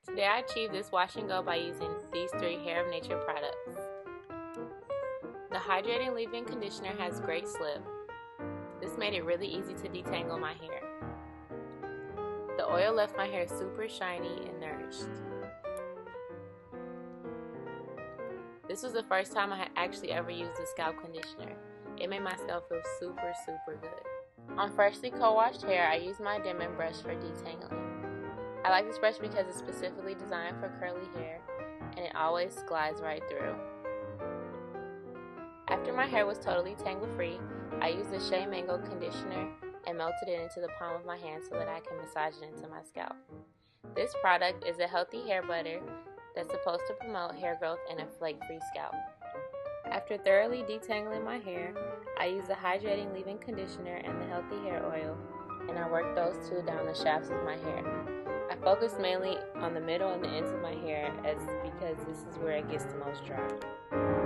Today I achieved this wash and go by using these 3 Hair of Nature products. The Hydrating Leave-In Conditioner has great slip. This made it really easy to detangle my hair. The oil left my hair super shiny and nourished. This was the first time I had actually ever used a scalp conditioner. It made my scalp feel super good. On freshly co-washed hair, I use my Denman brush for detangling. I like this brush because it's specifically designed for curly hair and it always glides right through. After my hair was totally tangle free, I used the Shea Mango conditioner and melted it into the palm of my hand so that I can massage it into my scalp. This product is a healthy hair butter that's supposed to promote hair growth and a flake-free scalp. After thoroughly detangling my hair, I used the Hydrating Leave-In Conditioner and the Healthy Hair Oil, and I worked those two down the shafts of my hair. I focused mainly on the middle and the ends of my hair because this is where it gets the most dry.